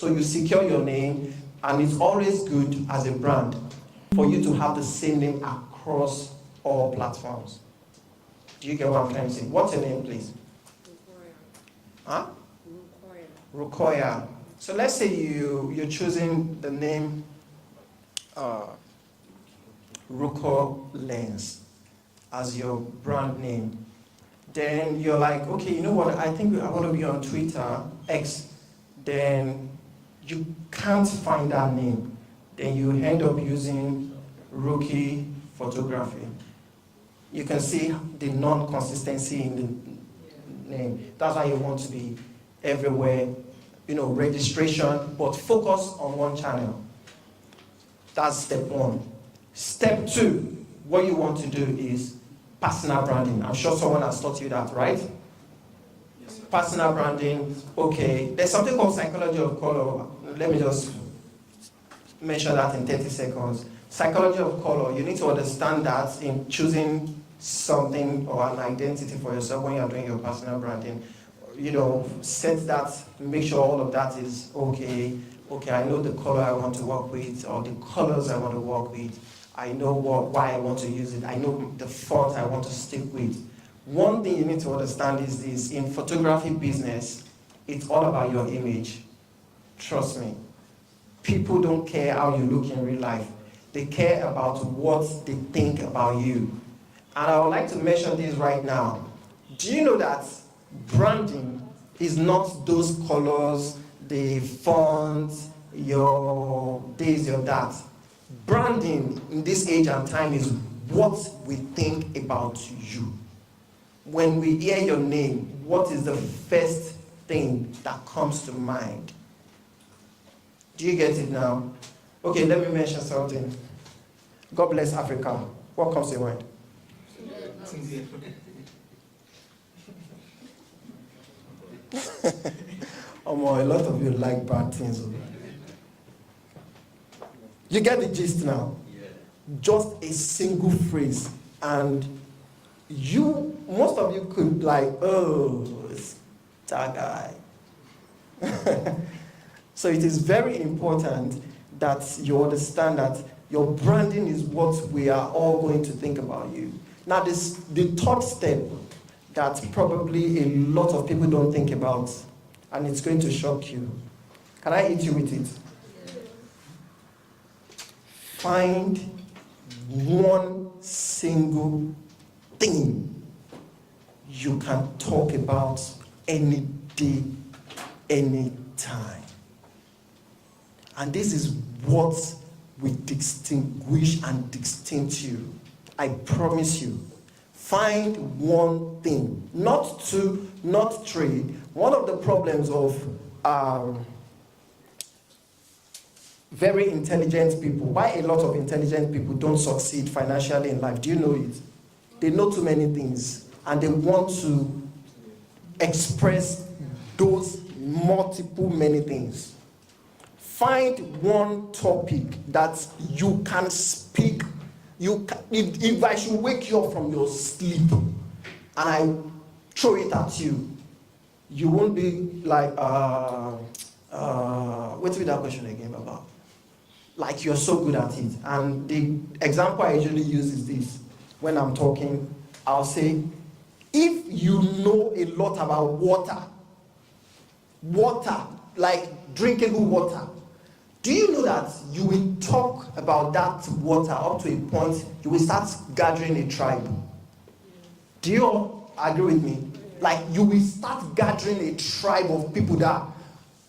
So you secure your name, and it's always good as a brand for you to have the same name across all platforms. Do you get what I'm trying to say? What's your name, please? Rukoya. Huh? Rukoya. Rukoya. So let's say you're choosing the name Ruko Lens as your brand name. Then you're like, okay, you know what? I think I want to be on Twitter, X. Then you can't find that name. Then you end up using Rookie Photography. You can see the non-consistency in the name. That's why you want to be everywhere, registration, but focus on one channel. That's step one. Step two, what you want to do is personal branding. I'm sure someone has taught you that, right? Yes, sir. Personal branding, okay. There's something called psychology of color. Let me just mention that in 30 seconds. Psychology of color, you need to understand that in choosing something or an identity for yourself when you're doing your personal branding. Set that, make sure all of that is okay. Okay, I know the color I want to work with, or the colors I want to work with. I know why I want to use it. I know the font I want to stick with. One thing you need to understand is this: in photography business, it's all about your image. Trust me. People don't care how you look in real life. They care about what they think about you. And I would like to mention this right now. Do you know that branding is not those colors, the fonts, your this, your that? Branding in this age and time is what we think about you. When we hear your name, what is the first thing that comes to mind? Do you get it now? Okay, let me mention something. God bless Africa. What comes to mind? A lot of you like bad things. You get the gist now? Yeah. Just a single phrase, and most of you could it's that guy. So it is very important that you understand that your branding is what we are all going to think about you. Now, the third step that probably a lot of people don't think about, and it's going to shock you. Can I hit you with it? Find one single thing you can talk about any day, any time. And this is what will distinguish and distinct you. I promise you. Find one thing, not two, not three. One of the problems of very intelligent people, why a lot of intelligent people don't succeed financially in life, do you know it? They know too many things, and they want to express those multiple many things. Find one topic that you can speak. If I should wake you up from your sleep and I throw it at you, you won't be like, what's that question again about? Like you're so good at it. And the example I usually use is this. When I'm talking, I'll say, if you know a lot about water, like drinkable water, do you know that you will talk about that water up to a point, you will start gathering a tribe? Do you all agree with me? Like you will start gathering a tribe of people that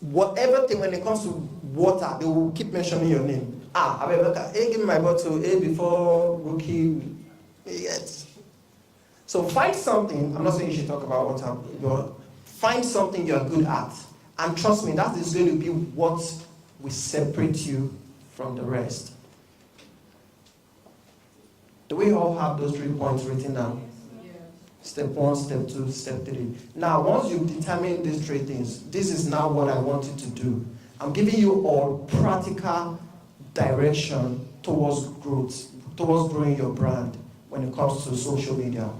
whatever thing, when it comes to water, they will keep mentioning your name. Hey, give me my bottle, hey, before Rookie. Yes. So find something, I'm not saying you should talk about water, but find something you're good at. And trust me, that is going to be what will separate you from the rest. Do we all have those 3 points written down? Yes. Step 1, step 2, step 3. Now, once you've determined these 3 things, this is now what I want you to do. I'm giving you all practical direction towards growth, towards growing your brand when it comes to social media.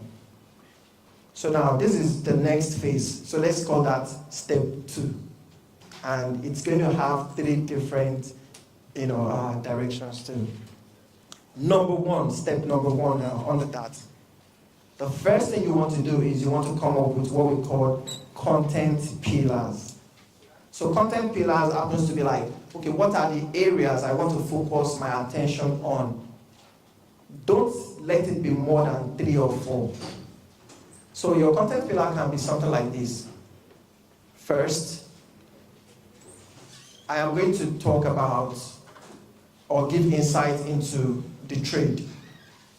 So now, this is the next phase. So let's call that step 2. And it's going to have 3 different, directions too. Step number one under that. The first thing you want to do is you want to come up with what we call content pillars. So content pillars happens to be like, okay, what are the areas I want to focus my attention on? Don't let it be more than 3 or 4. So your content pillar can be something like this. First, I am going to talk about or give insight into the trade,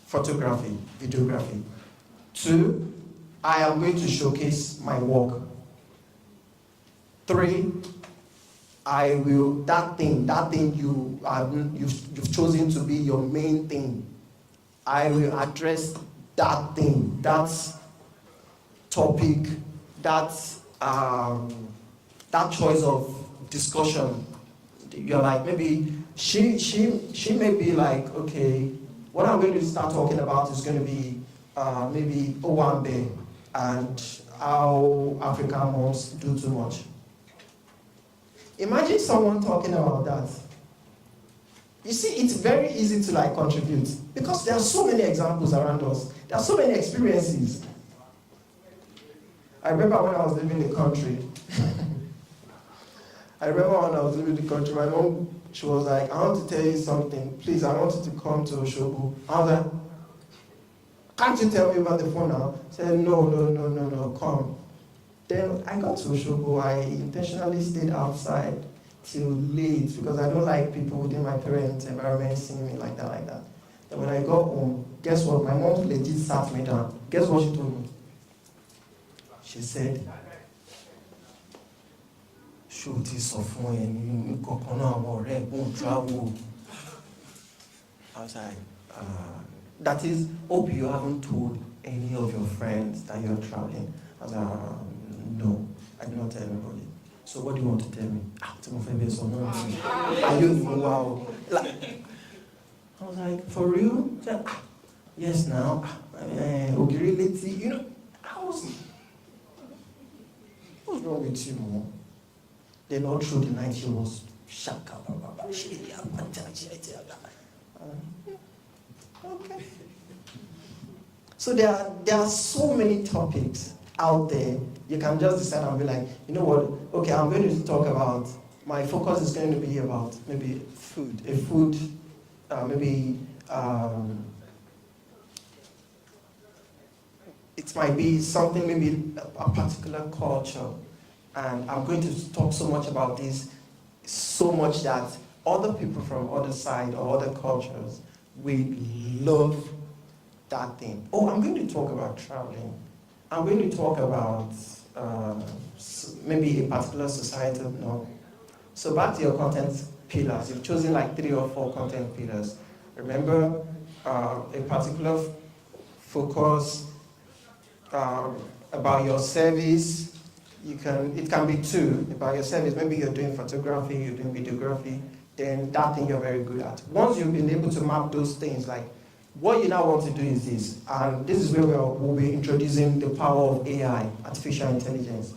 photography, videography. 2, I am going to showcase my work. 3, I will, that thing you've chosen to be your main thing, I will address that thing, that topic, that choice of discussion. You're like, maybe she may be like, okay, what I'm going to start talking about is going to be maybe Owambe and how African moms do too much. Imagine someone talking about that. You see, it's very easy to like contribute because there are so many examples around us. There are so many experiences. I remember when I was living in the country. My mom, she was like, I want to tell you something. Please, I want you to come to Oshobu. I was like, can't you tell me about the phone now? She said, no, come. Then I got to Oshobu. I intentionally stayed outside till late because I don't like people within my parents' environment seeing me like that. Then when I got home, guess what? My mom legit sat me down. Guess what she told me? She said, shoot is of when won't travel. I was like, that is, hope you haven't told any of your friends that you're traveling. I was like, no, I did not tell anybody. So what do you want to tell me? Are you wow? Like, I was like, for real? Said, yes, now. Okay, let's see. What's wrong with you, Mom? Then all through the night she was shaka. Okay. So there are so many topics out there. You can just decide and be like, you know what? Okay, I'm going to talk about. My focus is going to be about maybe food. It might be something, maybe a particular culture. And I'm going to talk so much about this, so much that other people from other side or other cultures will love that thing. Oh, I'm going to talk about traveling. I'm going to talk about maybe a particular societal norm. So back to your content pillars. You've chosen like 3 or 4 content pillars. Remember a particular focus about your service. It can be 2 about your service. Maybe you're doing photography, you're doing videography, then that thing you're very good at. Once you've been able to map those things, like what you now want to do is this, and this is where we'll be introducing the power of AI, artificial intelligence.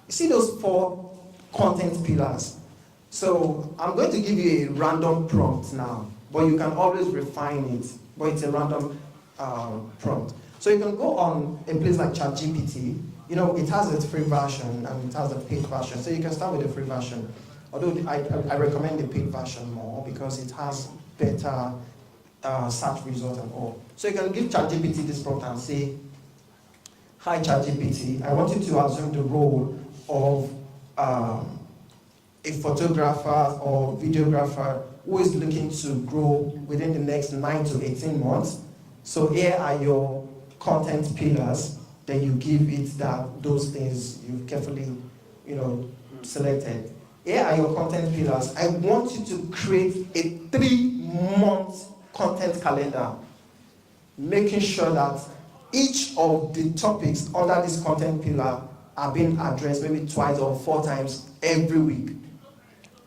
You see those 4 content pillars? So I'm going to give you a random prompt now, but you can always refine it, but it's a random prompt. So you can go on a place like ChatGPT. It has its free version and it has a paid version. So you can start with the free version. Although I recommend the paid version more because it has better search results and all. So you can give ChatGPT this prompt and say, hi ChatGPT, I want you to assume the role of a photographer or videographer who is looking to grow within the next 9 to 18 months. So here are your content pillars. Then you give it those things you've carefully, selected. Here are your content pillars. I want you to create a 3-month content calendar, making sure that each of the topics under this content pillar are being addressed maybe 2 or 4 times every week.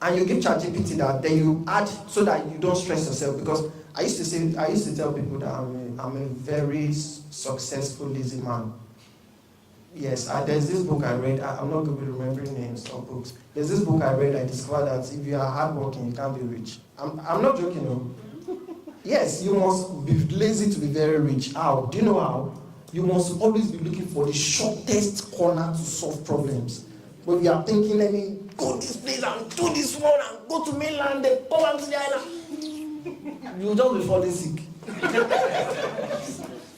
And you give ChatGPT that, then you add so that you don't stress yourself. Because I used to tell people that I'm a very successful lazy man. Yes, there's this book I read. I'm not good with remembering names of books. There's this book I read. I discovered that if you are hardworking, you can't be rich. I'm not joking, no. Yes, you must be lazy to be very rich. How? Do you know how? You must always be looking for the shortest corner to solve problems. When you are thinking, let me go this place and do this one and go to mainland, then come back to the island, you'll just be falling sick.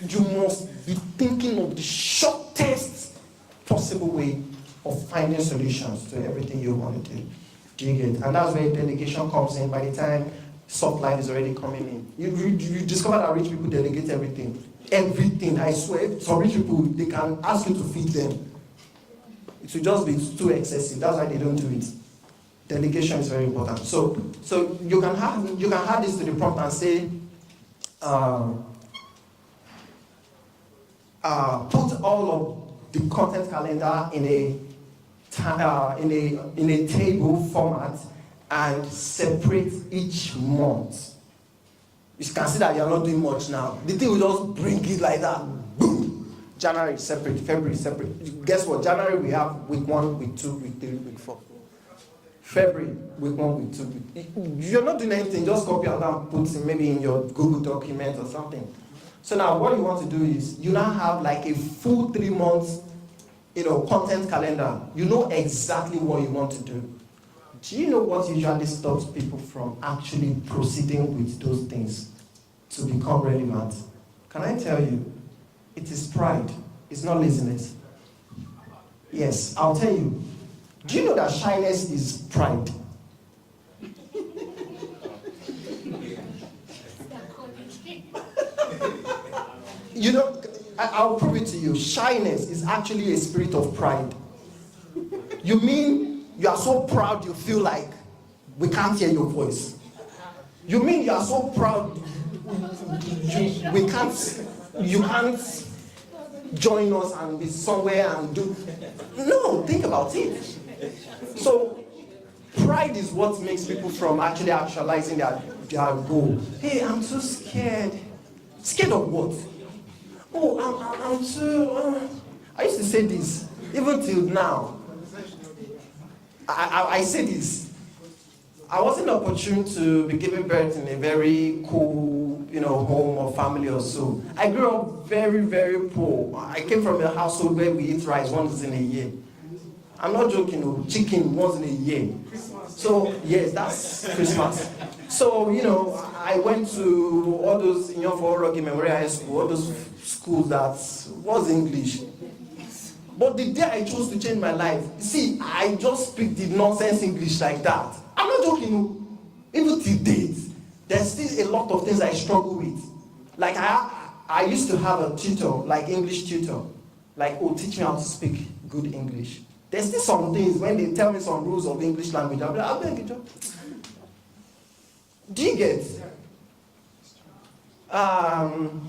You must be thinking of the shortest possible way of finding solutions to everything you want to do. Do you get? And that's where delegation comes in. By the time soft life is already coming in, you discover that rich people delegate everything. Everything, I swear. Some rich people, they can ask you to feed them. It will just be too excessive. That's why they don't do it. Delegation is very important. So you can add this to the prompt and say, put all of the content calendar in a table format and separate each month. You can see that you're not doing much now. The thing will just bring it like that. Boom. January separate, February separate. Guess what? January we have week 1, week 2, week 3, week 4. February, week 1, week 2. You're not doing anything, just copy and put it maybe in your Google document or something. So now what you want to do is, you now have like a full 3 months, content calendar. You know exactly what you want to do. Do you know what usually stops people from actually proceeding with those things to become relevant? Can I tell you? It is pride. It's not laziness. Yes, I'll tell you. Do you know that shyness is pride? I'll prove it to you. Shyness is actually a spirit of pride. You mean you are so proud you feel like we can't hear your voice? You mean you are so proud you can't join us and be somewhere and do... No, think about it. So, pride is what makes people from actually actualizing their goal. Hey, I'm too scared. Scared of what? Oh, I'm too... I used to say this, even till now. I say this. I wasn't opportune to be given birth in a very cool, home or family or so. I grew up very, very poor. I came from a household where we eat rice once in a year. I'm not joking, chicken once in a year. So, yes, that's Christmas. So, I went to all those, for Rocky Memorial High School, all those schools that was English. But the day I chose to change my life, see, I just speak the nonsense English like that. I'm not joking. Even till date, there's still a lot of things I struggle with. Like I used to have a tutor, like English tutor, like teach me how to speak good English. There's still some things when they tell me some rules of English language, I'll be like, I'll beg you. Do you get?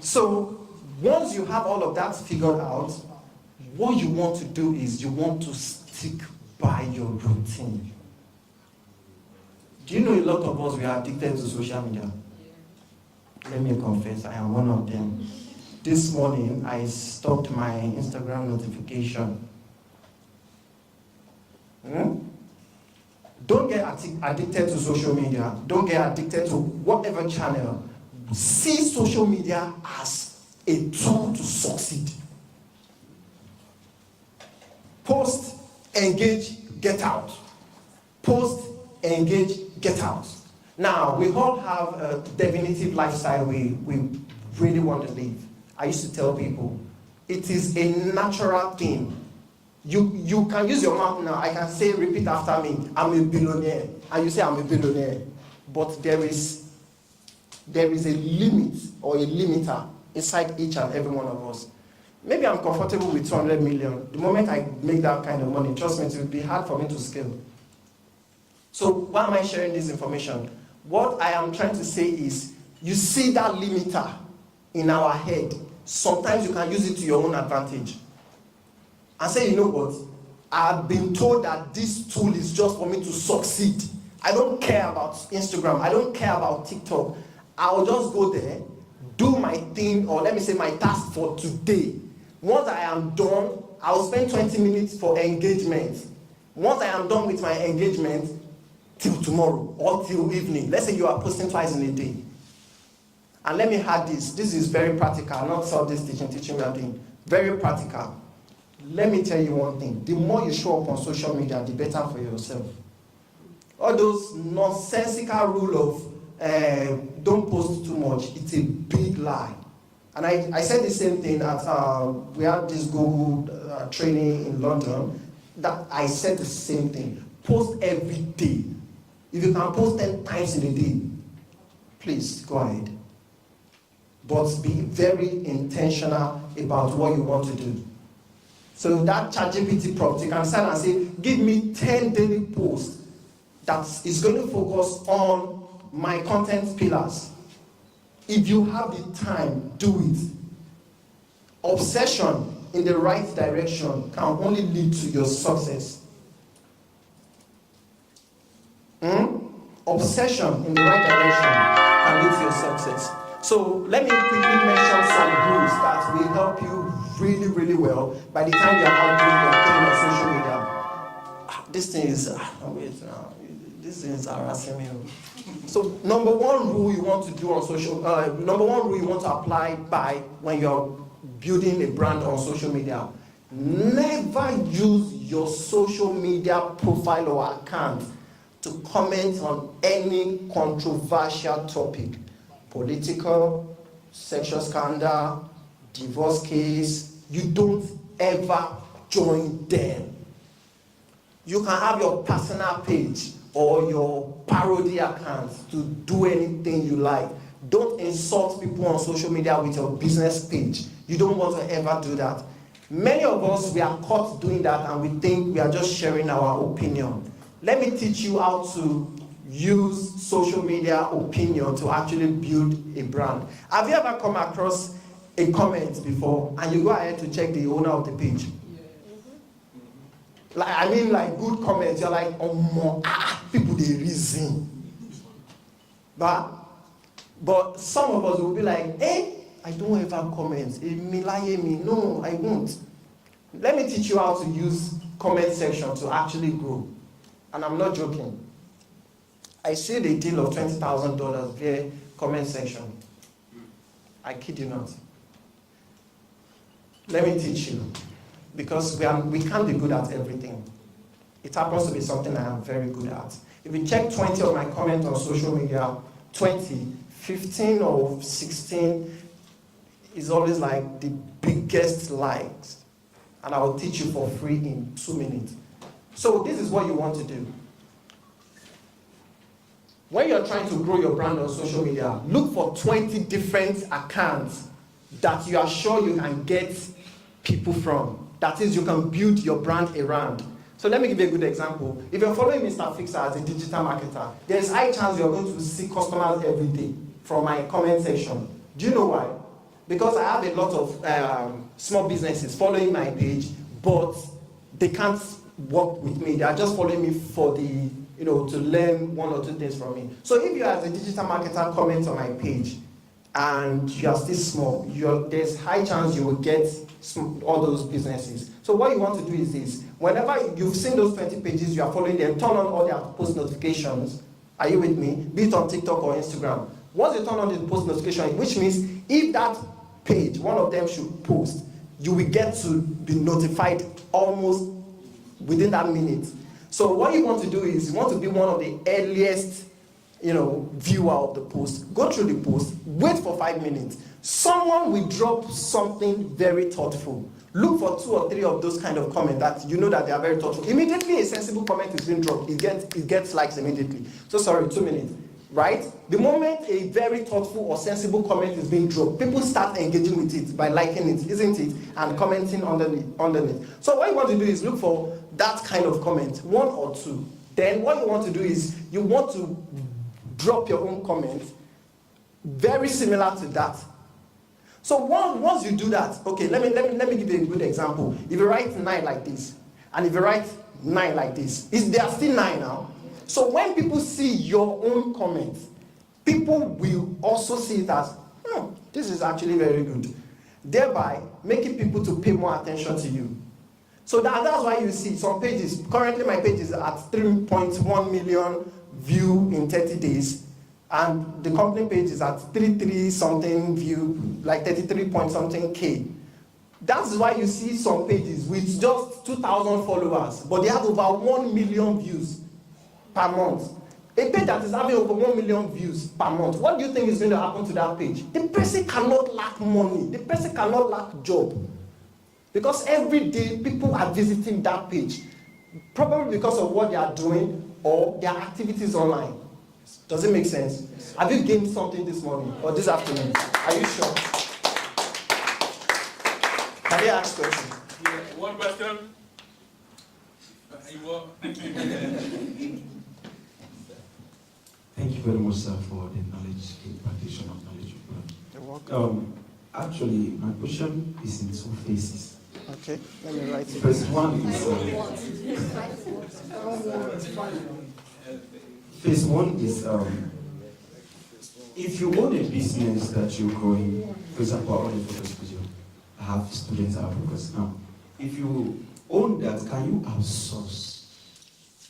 So once you have all of that figured out, what you want to do is you want to stick by your routine. Do you know a lot of us, we are addicted to social media? Let me confess, I am one of them. This morning, I stopped my Instagram notification. Don't get addicted to social media. Don't get addicted to whatever channel. See social media as a tool to succeed. Post, engage, get out. Post, engage, get out. Now, we all have a definitive lifestyle we really want to live. I used to tell people, it is a natural thing. You can use your mouth now. I can say, repeat after me, I'm a billionaire. And you say, I'm a billionaire. But there is a limit or a limiter inside each and every one of us. Maybe I'm comfortable with 200 million. The moment I make that kind of money, trust me, it will be hard for me to scale. So why am I sharing this information? What I am trying to say is, you see that limiter in our head. Sometimes you can use it to your own advantage. And say, you know what? I've been told that this tool is just for me to succeed. I don't care about Instagram. I don't care about TikTok. I'll just go there, do my thing, or let me say my task for today. Once I am done, I'll spend 20 minutes for engagement. Once I am done with my engagement, till tomorrow or till evening. Let's say you are posting twice in a day. And let me add this. This is very practical, not all this teaching we are doing. Very practical. Let me tell you one thing. The more you show up on social media, the better for yourself. All those nonsensical rule of don't post too much, it's a big lie. And I said the same thing at, we had this Google training in London, that I said the same thing. Post every day. If you can post 10 times in a day, please go ahead. But be very intentional about what you want to do. So that ChatGPT prompt, you can start and say, give me 10 daily posts that is going to focus on my content pillars. If you have the time, do it. Obsession in the right direction can only lead to your success. Obsession in the right direction can lead to your success. So let me quickly mention some rules that will help you really, really well by the time you are out doing your thing on social media. This thing is, wait now, this thing is harassing me. So number one rule you want to do on social, number one rule you want to apply by when you're building a brand on social media, never use your social media profile or account to comment on any controversial topic. Political, sexual scandal, divorce case, you don't ever join them. You can have your personal page or your parody account to do anything you like. Don't insult people on social media with your business page. You don't want to ever do that. Many of us, we are caught doing that and we think we are just sharing our opinion. Let me teach you how to use social media opinion to actually build a brand. Have you ever come across a comment before and you go ahead to check the owner of the page? Like good comments, you're like, oh more, people they reason. But some of us will be like, I don't ever comment. No, I won't. Let me teach you how to use comment section to actually grow. And I'm not joking. I see the deal of $20,000 via comment section. I kid you not. Let me teach you. Because we can't be good at everything. It happens to be something I am very good at. If you check 20 of my comments on social media, 15 or 16 is always like the biggest likes. And I will teach you for free in 2 minutes. So this is what you want to do. When you're trying to grow your brand on social media, look for 20 different accounts that you are sure you can get people from. That is, you can build your brand around. So let me give you a good example. If you're following Mr. Fixer as a digital marketer, there's high chance you're going to see customers every day from my comment section. Do you know why? Because I have a lot of small businesses following my page, but they can't work with me. They are just following me for the, to learn 1 or 2 things from me. So if you as a digital marketer comment on my page and you are still small, there's high chance you will get all those businesses. So what you want to do is this. Whenever you've seen those 20 pages, you are following them, turn on all their post notifications. Are you with me? Be it on TikTok or Instagram. Once you turn on the post notification, which means if that page, one of them should post, you will get to be notified almost within that minute. So what you want to do is you want to be one of the earliest, viewer of the post. Go through the post, wait for 5 minutes. Someone will drop something very thoughtful. Look for 2 or 3 of those kind of comments that you know that they are very thoughtful. Immediately a sensible comment is being dropped, it gets likes immediately. So sorry, 2 minutes. Right? The moment a very thoughtful or sensible comment is being dropped, people start engaging with it by liking it, isn't it? And commenting underneath. So what you want to do is look for that kind of comment, 1 or 2. Then what you want to do is you want to drop your own comment very similar to that. So once you do that, okay, let me give you a good example. If you write 9 like this, and if you write 9 like this, they are still 9 now. So when people see your own comment, people will also see it as, this is actually very good. Thereby, making people to pay more attention to you. So that's why you see some pages. Currently, my page is at 3.1 million view in 30 days, and the company page is at 33 something view, like 33 point something K. That's why you see some pages with just 2,000 followers, but they have over 1 million views per month. A page that is having over 1 million views per month, what do you think is going to happen to that page? The person cannot lack money. The person cannot lack job. Because every day people are visiting that page, probably because of what they are doing or their activities online. Does it make sense? Have you gained something this morning or this afternoon? Are you sure? Can I ask questions? Yeah, one question. Thank you very much, sir, for the knowledge, the impartation of knowledge. You're welcome. Actually, my question is in two phases. Okay, let me write it. Phase one is if you own a business that you're growing, for example, I own a photo studio. I have students that are focused now. If you own that, can you outsource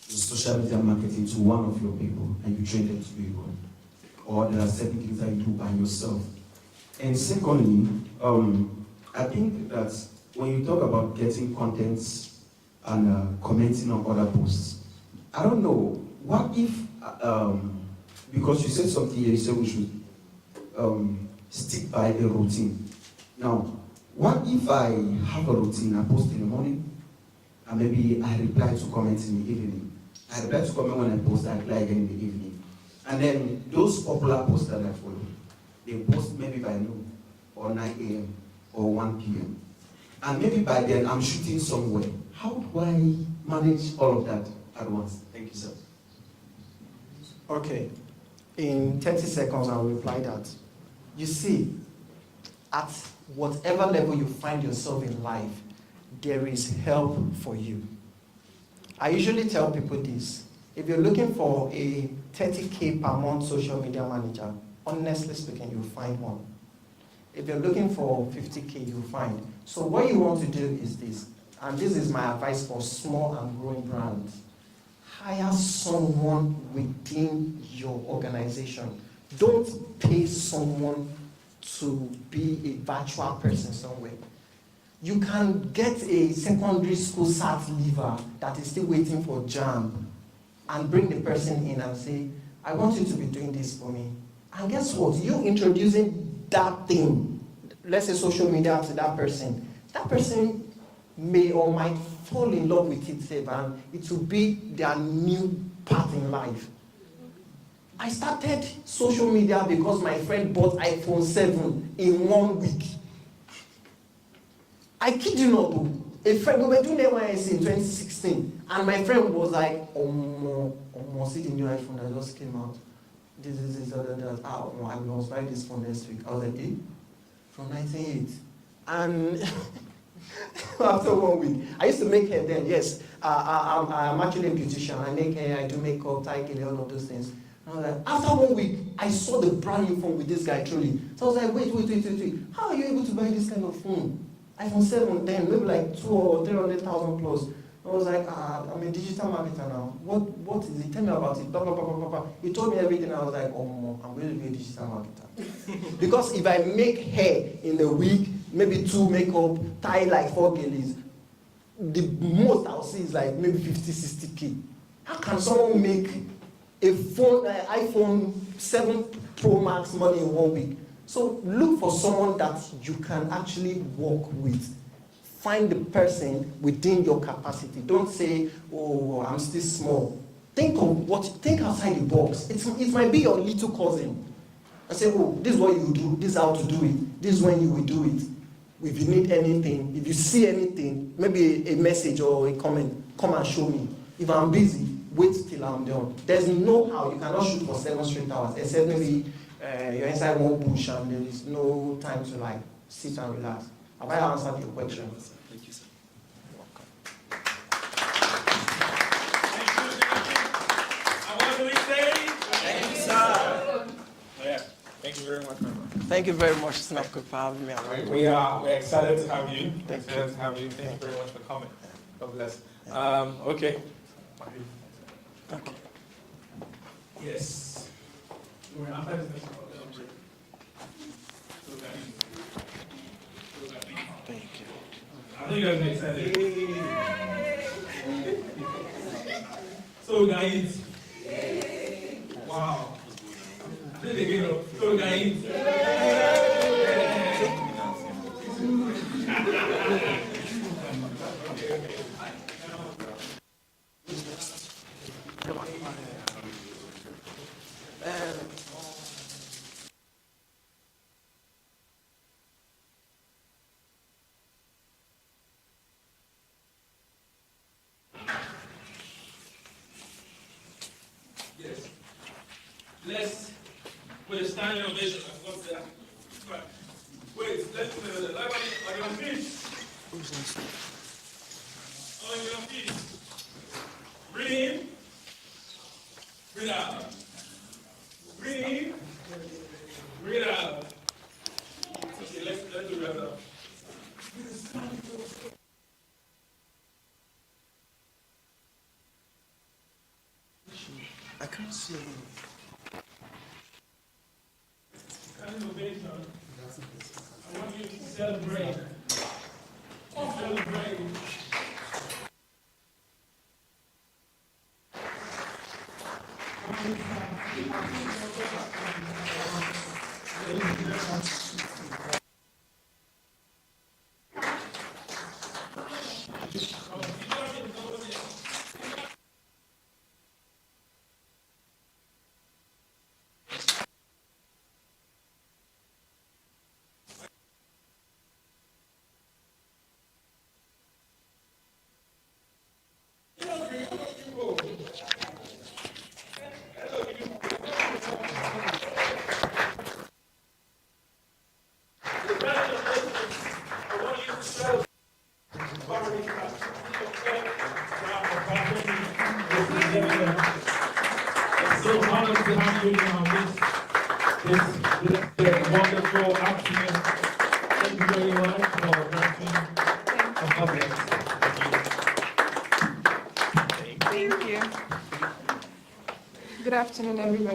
the social media marketing to one of your people and you train them to do it well? Or there are certain things that you do by yourself? And secondly, I think that when you talk about getting contents and commenting on other posts, I don't know, what if, because you said something here, you said we should stick by a routine. Now, what if I have a routine, I post in the morning, and maybe I reply to comments in the evening. I reply to comment when I post, I reply again in the evening. And then those popular posts that I follow, they post maybe by noon, or 9 a.m., or 1 p.m. And maybe by then I'm shooting somewhere. How do I manage all of that at once? Thank you, sir. Okay. In 30 seconds, I'll reply that. You see, at whatever level you find yourself in life, there is help for you. I usually tell people this. If you're looking for a 30K per month social media manager, honestly speaking, you'll find one. If you're looking for 50K, you'll find. So what you want to do is this, and this is my advice for small and growing brands. Hire someone within your organization. Don't pay someone to be a virtual person somewhere. You can get a secondary school SAT leaver that is still waiting for JAMB and bring the person in and say, I want you to be doing this for me. And guess what? You introducing that thing, let's say social media, to that person may or might fall in love with it, and it will be their new path in life. I started social media because my friend bought iPhone 7 in 1 week. I kid you not, a friend, we were doing NYSC in 2016, and my friend was like, see the new iPhone that just came out. This. I must buy this phone next week. I was like, from 1998. And after 1 week, I used to make hair then, yes. I'm actually a beautician. I make hair, I do makeup, tie hair, all of those things. And I was like, after 1 week, I saw the brand new phone with this guy, truly. So I was like, wait. How are you able to buy this kind of phone? iPhone 7 then, maybe like 200,000 or 300,000 plus. I was like, I'm a digital marketer now. What is it? Tell me about it. Blah, blah, blah, blah, blah. He told me everything. I was like, I'm going to be a digital marketer. Because if I make hair in a week, maybe 2 makeup, tie like 4 girlies, the most I'll see is like maybe 50, 60K. How can someone make a phone, iPhone 7 Pro Max money in 1 week? So look for someone that you can actually work with. Find the person within your capacity. Don't say, I'm still small. Think outside the box. It might be your little cousin. And say, this is what you do, this is how to do it, this is when you will do it. If you need anything, if you see anything, maybe a message or a comment, come and show me. If I'm busy, wait till I'm done. There's no how. You cannot shoot for 7 straight hours, except maybe you're inside one bush and there is no time to like sit and relax. Have I answered your question? Thank you, sir. Thank you very much. Thank you very much, Snappcode, for having me. We're excited to have you. Thank you. Thank you very much for coming. God bless. Okay. Okay. Yes. We're after this next one. Thank you. I know you guys are excited. So guys, wow. Do it again. So guys. Yes. Let's put a standing ovation. What's that? Wait, let's put the light on your feet. On your feet. Breathe in. Breathe out. Breathe in. Breathe out. Okay, let's do that now. I can't see. Standing ovation. I want you to celebrate. Celebrate. So honored to have you on this wonderful afternoon. Thank you very much for watching. God bless. Thank you. Good afternoon, everybody.